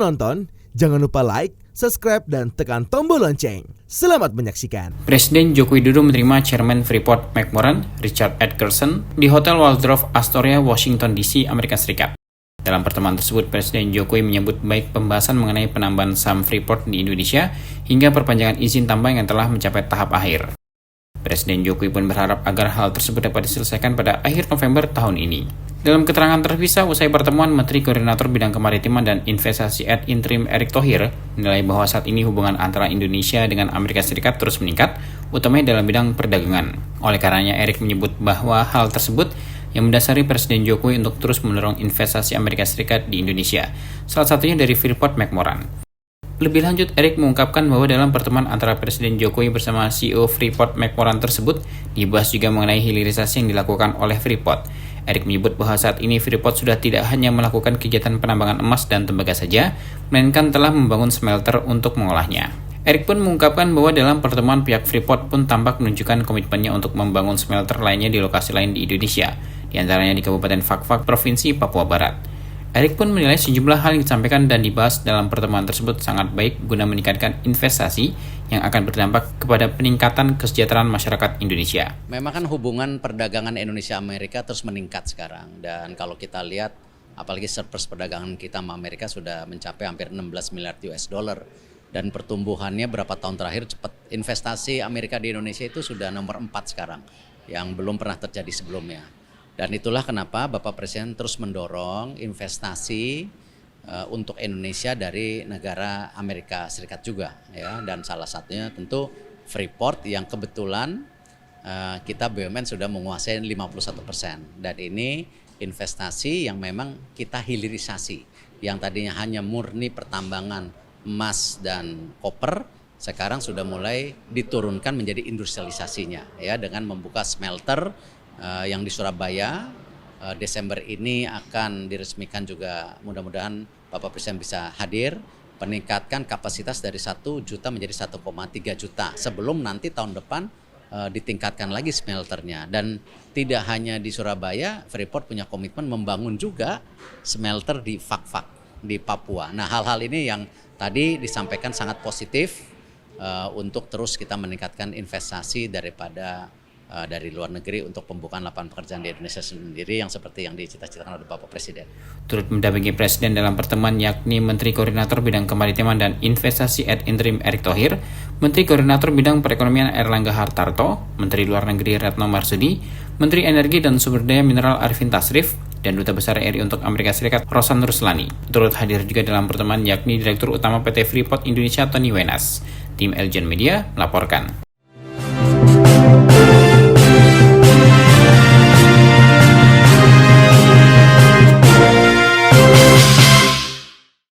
menonton, jangan lupa like, subscribe, dan tekan tombol lonceng. Selamat menyaksikan. Presiden Joko Widodo menerima Chairman Freeport-McMoRan, Richard Edgerton, di Hotel Waldorf Astoria, Washington DC, Amerika Serikat. Dalam pertemuan tersebut, Presiden Jokowi menyebut baik pembahasan mengenai penambahan saham Freeport di Indonesia hingga perpanjangan izin tambang yang telah mencapai tahap akhir. Presiden Jokowi pun berharap agar hal tersebut dapat diselesaikan pada akhir November tahun ini. Dalam keterangan terpisah usai pertemuan, Menteri Koordinator Bidang Kemaritiman dan Investasi ad interim Erick Thohir menilai bahwa saat ini hubungan antara Indonesia dengan Amerika Serikat terus meningkat, utamanya dalam bidang perdagangan. Oleh karenanya, Erick menyebut bahwa hal tersebut yang mendasari Presiden Jokowi untuk terus mendorong investasi Amerika Serikat di Indonesia, salah satunya dari Freeport-McMoRan. Lebih lanjut, Erick mengungkapkan bahwa dalam pertemuan antara Presiden Jokowi bersama CEO Freeport-McMoRan tersebut, dibahas juga mengenai hilirisasi yang dilakukan oleh Freeport. Erick menyebut bahwa saat ini Freeport sudah tidak hanya melakukan kegiatan penambangan emas dan tembaga saja, melainkan telah membangun smelter untuk mengolahnya. Erick pun mengungkapkan bahwa dalam pertemuan pihak Freeport pun tampak menunjukkan komitmennya untuk membangun smelter lainnya di lokasi lain di Indonesia, di antaranya di Kabupaten Fakfak, Provinsi Papua Barat. Erick pun menilai sejumlah hal yang disampaikan dan dibahas dalam pertemuan tersebut sangat baik guna meningkatkan investasi yang akan berdampak kepada peningkatan kesejahteraan masyarakat Indonesia. Memang kan hubungan perdagangan Indonesia-Amerika terus meningkat sekarang, dan kalau kita lihat apalagi surplus perdagangan kita sama Amerika sudah mencapai hampir 16 miliar US dollar, dan pertumbuhannya berapa tahun terakhir cepat. Investasi Amerika di Indonesia itu sudah nomor 4 sekarang, yang belum pernah terjadi sebelumnya. Dan itulah kenapa Bapak Presiden terus mendorong investasi untuk Indonesia dari negara Amerika Serikat juga, ya. Dan salah satunya tentu Freeport yang kebetulan kita BUMN sudah menguasai 51%. Dan ini investasi yang memang kita hilirisasi, yang tadinya hanya murni pertambangan emas dan koper, sekarang sudah mulai diturunkan menjadi industrialisasinya, ya, dengan membuka smelter yang di Surabaya. Desember ini akan diresmikan juga, mudah-mudahan Bapak Presiden bisa hadir, peningkatkan kapasitas dari 1 juta menjadi 1,3 juta sebelum nanti tahun depan ditingkatkan lagi smelternya. Dan tidak hanya di Surabaya, Freeport punya komitmen membangun juga smelter di Fakfak, di Papua. Nah, hal-hal ini yang tadi disampaikan sangat positif untuk terus kita meningkatkan investasi dari luar negeri untuk pembukaan lapangan pekerjaan di Indonesia sendiri yang seperti yang dicita-citakan oleh Bapak Presiden. Turut mendampingi Presiden dalam pertemuan yakni Menteri Koordinator Bidang Kemaritiman dan Investasi ad interim Erick Thohir, Menteri Koordinator Bidang Perekonomian Erlangga Hartarto, Menteri Luar Negeri Retno Marsudi, Menteri Energi dan Sumber Daya Mineral Arifin Tasrif, dan Duta Besar RI untuk Amerika Serikat Rosan Ruslani. Turut hadir juga dalam pertemuan yakni Direktur Utama PT Freeport Indonesia Tony Wenas. Tim Eljan Media melaporkan.